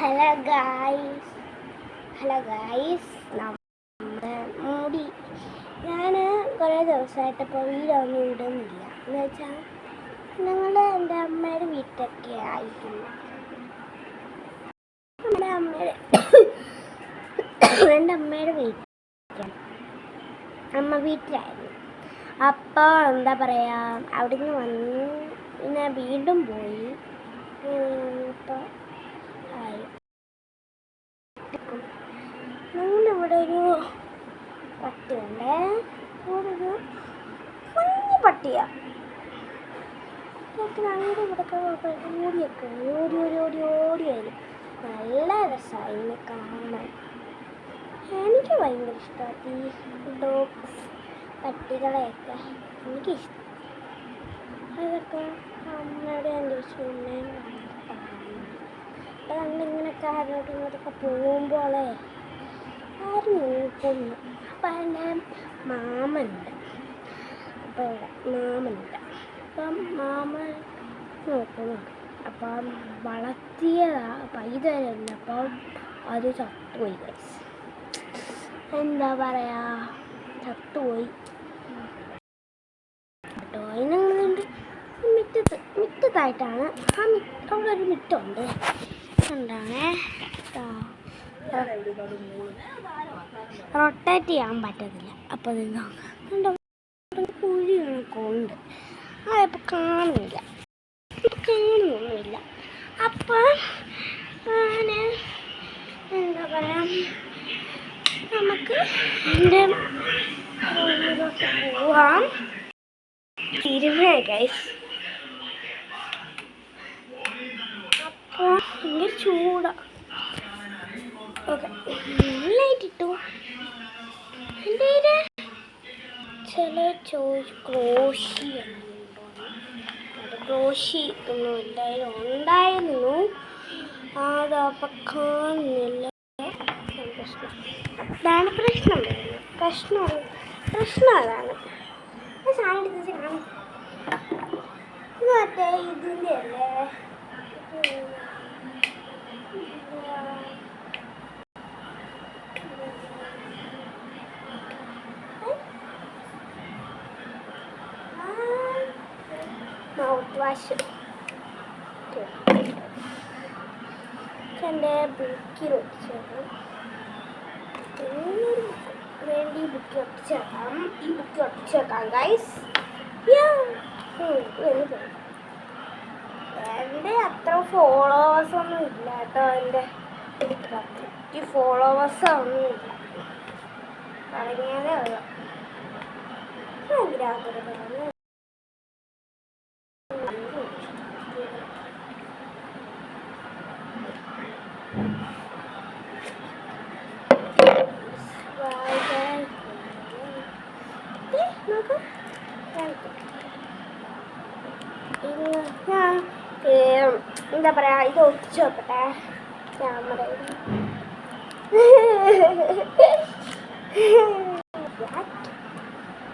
Hello guys നമ്മുടെ മുടി ഞാൻ കുറേ ദിവസമായിട്ട് ഇപ്പോൾ വീടൊന്നും ഇടുന്നില്ല എന്ന് വെച്ചാൽ എൻ്റെ അമ്മയുടെ വീട്ടിലൊക്കെ ആയിരിക്കുന്നു. എൻ്റെ അമ്മയുടെ വീട്ടിലായിരുന്നു. അപ്പോൾ എന്താ പറയുക, അവിടുന്ന് വന്ന് പിന്നെ വീണ്ടും പോയി. ഇപ്പോൾ ഞങ്ങളിവിടെ ഒരു പട്ടിയുണ്ട്. ഒരു കുഞ്ഞു പട്ടിയാണ്. ഞങ്ങളുടെ ഇവിടെയൊക്കെ ഓടിയൊക്കെ ഓടി വരും. നല്ല രസമായി ഇതിനെ കാണാൻ. എനിക്ക് ഭയങ്കര ഇഷ്ടമാണ് ഈ ഡോഗ്സ്, പട്ടികളെയൊക്കെ എനിക്കിഷ്ടം. അതൊക്കെ അമ്മയുടെ അന്നിങ്ങനെയൊക്കെ ആരോടും ഇങ്ങോട്ടൊക്കെ പോകുമ്പോളേ ആരും നോക്കുന്നു. അപ്പം എൻ്റെ മാമനുണ്ട്. അപ്പം മാമൻ നോക്കുന്നുണ്ട്. അപ്പം വളർത്തിയ പൈതലുണ്ട്. അപ്പം അത് ചത്തുപോയി. എന്താ പറയുക, ചത്തുപോയി കേട്ടോ. അതിനുണ്ട് മിറ്റത്തായിട്ടാണ്. അവിടെ ഒരു മിറ്റമുണ്ട്. എന്താണേ റൊട്ടേറ്റ് ചെയ്യാൻ പറ്റത്തില്ല. അപ്പോൾ ഇത് നോക്കാം, കുഴി കണക്കുണ്ട്. അതിപ്പോൾ കാണുന്നൊന്നുമില്ല. അപ്പം എന്താ പറയുക, നമുക്ക് എൻ്റെ പോവാം. തിരുമേ ഗൈസ്. അപ്പോൾ ഭയങ്കര ചൂടാണ്. ഓക്കെ, ലൈറ്റ് ഇട്ടു. എൻ്റെ ചില ക്രോഷി ഒന്നും ഉണ്ടായിരുന്നു. അതപ്പം കാണുന്നില്ല. ഇതാണ് പ്രശ്നം അതാണ്. സാധനം എടുത്ത് കാണും. ഇത് മറ്റേ ഇതിൻ്റെ അല്ലേ, മൗത്ത് വാഷ്. എൻ്റെ ബുക്കിൽ ഒട്ടിച്ചേക്കാം. വേണ്ടി ബുക്ക് ഒട്ടിച്ചേക്കാം ഗൈസ്. എൻ്റെ അത്ര ഫോളോവേഴ്സൊന്നും ഇല്ല കേട്ടോ. എൻ്റെ ഫോളോവേഴ്സൊന്നും ഇല്ല. തുടങ്ങിയാലേ ഉള്ളൂ. ഭയങ്കര ആഗ്രഹമാണ്. എന്താ പറയാ, ഇത് ഒട്ടിച്ചു നോക്കട്ടെ ക്യാമറയിൽ.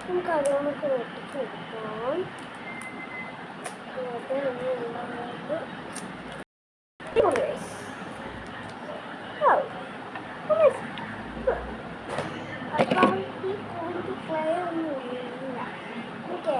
നമുക്കത് ഒട്ടിച്ചു നോക്കാം. അപ്പം ഈ കൂടുതൽ പ്ലേ ഒന്നുമില്ല. ഓക്കെ,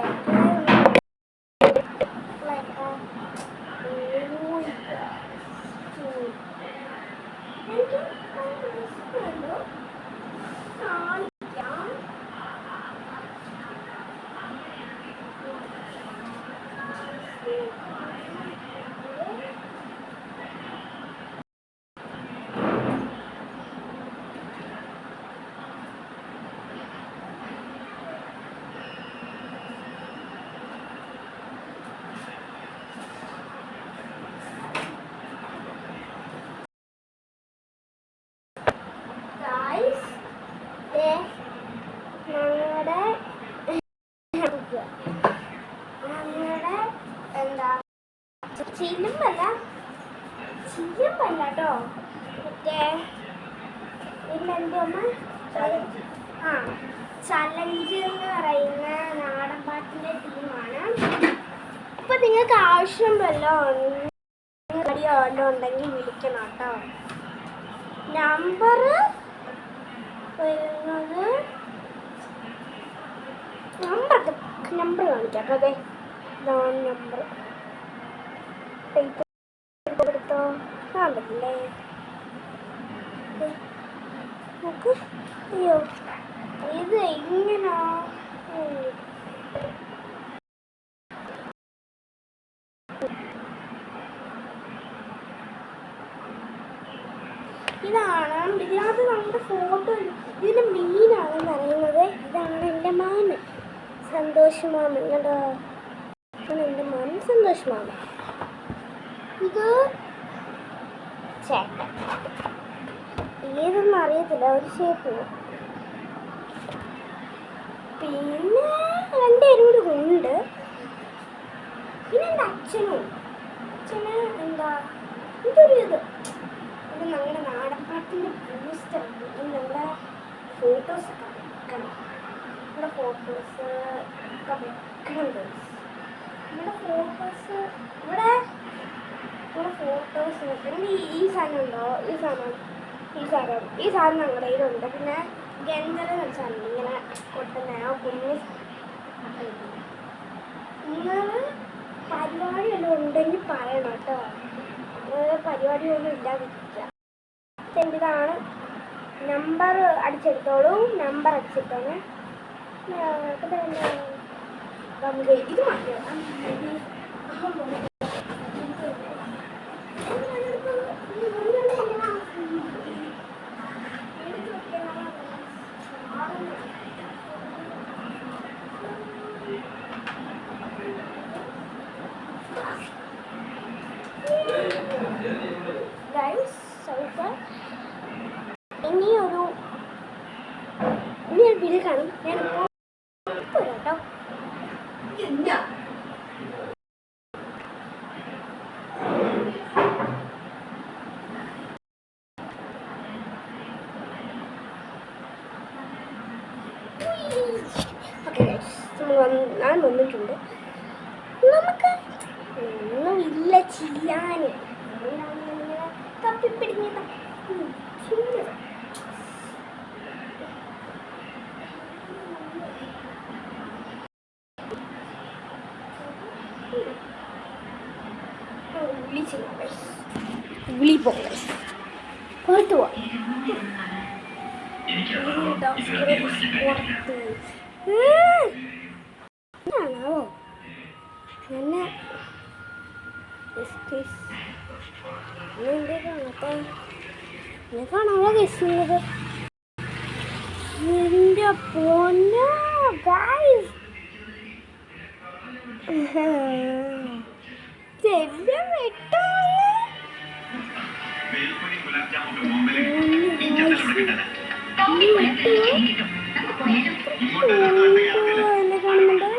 ഞങ്ങളുടെ എന്താ ചിലമ്പല്ല കേട്ടോ. മറ്റേ ഇല്ലെന്തോമ്മ ചലഞ്ച് എന്ന് പറയുന്ന നാടൻ പാട്ടിൻ്റെ ടീമാണ്. അപ്പോൾ നിങ്ങൾക്ക് ആവശ്യമുണ്ടല്ലോ വീഡിയോ വല്ലതും ഉണ്ടെങ്കിൽ വിളിക്കണം കേട്ടോ. നമ്പർ വരുന്നത് നമ്പർ കാണിക്കാം കേട്ടോ. അതെ ഇതാണ് നമ്പർ. എടുത്തോ കാണില്ലേ നോക്ക്. അയ്യോ ഇത് എങ്ങനാ ഇതാണ്. ഇതിനകത്ത് നമ്മുടെ ഫോട്ടോ ഇതിൻ്റെ മീനാണെന്ന് അറിയുന്നത്. ഇതാണ് എൻ്റെ മാമൻ സന്തോഷ് മാമൻ. കേട്ടോ എൻ്റെ മാമൻ സന്തോഷ് മാമൻ. ഇത് ചേട്ടൻ ഏതൊന്നും അറിയത്തില്ല ഒരു ഷേപ്പിന്. പിന്നെ രണ്ടുപേരും കൂടി ഉണ്ട്. പിന്നെ എൻ്റെ അച്ഛന് എന്താ ഇതൊരു ഇത് ഞങ്ങളുടെ നാടൻപാട്ടിൻ്റെ പോസ്റ്റർ. ഞങ്ങളുടെ ഫോട്ടോസൊക്കെ വെക്കണം. നമ്മുടെ ഫോട്ടോസ് ഒക്കെ വെക്കണം. നമ്മുടെ ഫോട്ടോസ് ഇവിടെ നമ്മുടെ ഫോട്ടോസ് വെക്കണം. ഈ സാധനം ഉണ്ടോ? ഈ സാധനം ഞങ്ങളുടെ കയ്യിലുണ്ട്. പിന്നെ ഗന്ധല സാധനം ഇങ്ങനെ കൊട്ടുന്ന കുഞ്ഞ് നിങ്ങൾ പരിപാടിയെല്ലാം ഉണ്ടെങ്കിൽ പറയണം കേട്ടോ. പരിപാടിയൊന്നും ഇല്ലാതിരിക്കുക. ഇതാണ് നമ്പർ അടിച്ചെടുത്തോളൂ. നമ്പർ അടിച്ചെടുത്തോളൂ. ഇത് മതിയോ? ഇനി ഒരു വീഡിയോ കാണും. ഞാൻ കേട്ടോ. ഞാൻ വന്നിട്ടുണ്ട്. നമുക്ക് ഒന്നുമില്ല ചെയ്യാൻ. തപ്പിപ്പിടിഞ്ഞ വിളി പോകണം. പുറത്തു പോവാം. ആണോ എന്നെ കാണാവോ കേസുന്നത്? എൻ്റെ പൊന്നോ ഗൈസ്, എന്നെ കാണുന്നുണ്ടോ?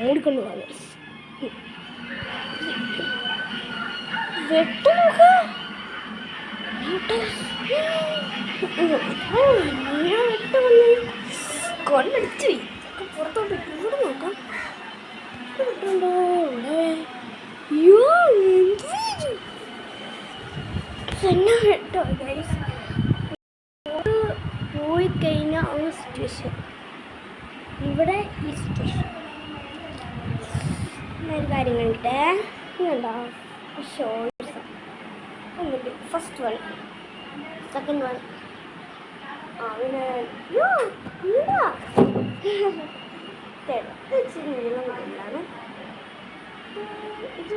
ഓടിക്കൊണ്ട് പോകാം. വെട്ടു നോക്ക്. കൊല്ലടിച്ചു പുറത്തോട്ട് ഇവിടെ നോക്കാം. കിട്ടുണ്ടോ ഇവിടെ? അയ്യോ എന്നാ കേട്ടോ ഗൈസ്. പോയി കഴിഞ്ഞാൽ ആ സിറ്റുവേഷൻ ഇവിടെ ഈ സിറ്റുവേഷൻ. ഒരു കാര്യം കണ്ടിട്ടേ ഇങ്ങനെയുണ്ടോ ഷോൾസ് എന്നിട്ട് ഫസ്റ്റ് വൺ സെക്കൻഡ് വൺ അങ്ങനെ ഇച്ചിരി നീളം കൂടുതലാണ്. ഇത്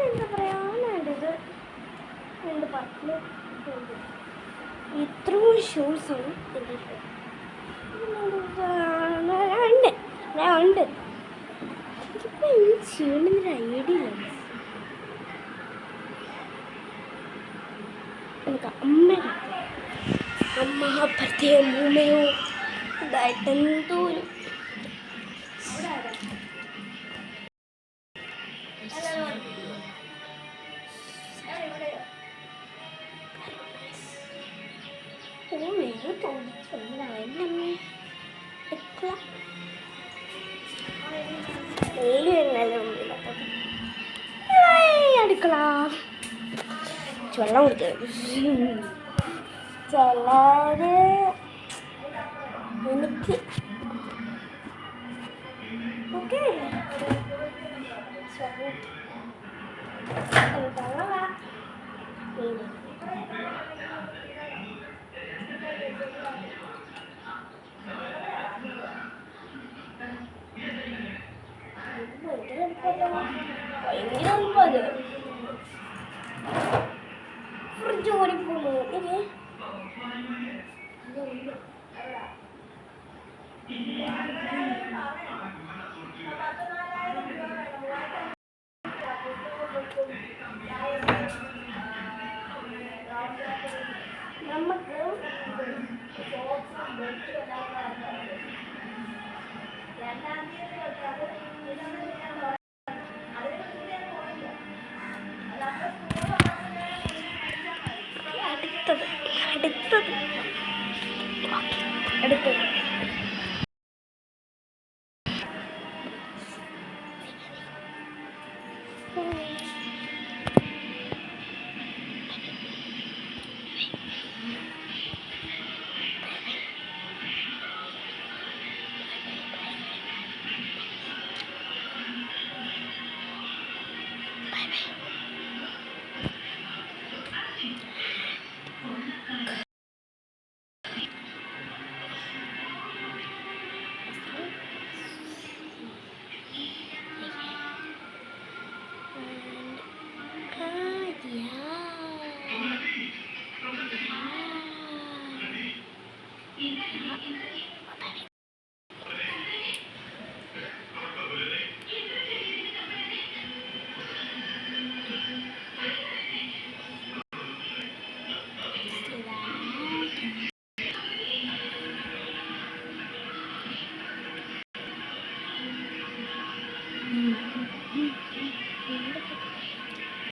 എന്താ പറയാ വേണ്ടത് രണ്ട് പട്ടില് ഇത്രയും ഷൂസാണ് എൻ്റെ ഉണ്ട്. ഇതിപ്പോൾ ഇനി ചെയ്യണമെന്നൊരു ഐഡിയ ഇല്ല. എനിക്ക് അമ്മ അപ്പുറത്തെ അമ്മൂമ്മയോ ഇതായിട്ടെന്തോരും അടുക്കള വെള്ളം കുടിക്കുക. ചിലര് എനിക്ക് ഓക്കെ ഫ്രിഡ്ജ് ഓടിപ്പോന്നു. നമുക്ക് അടുത്തത്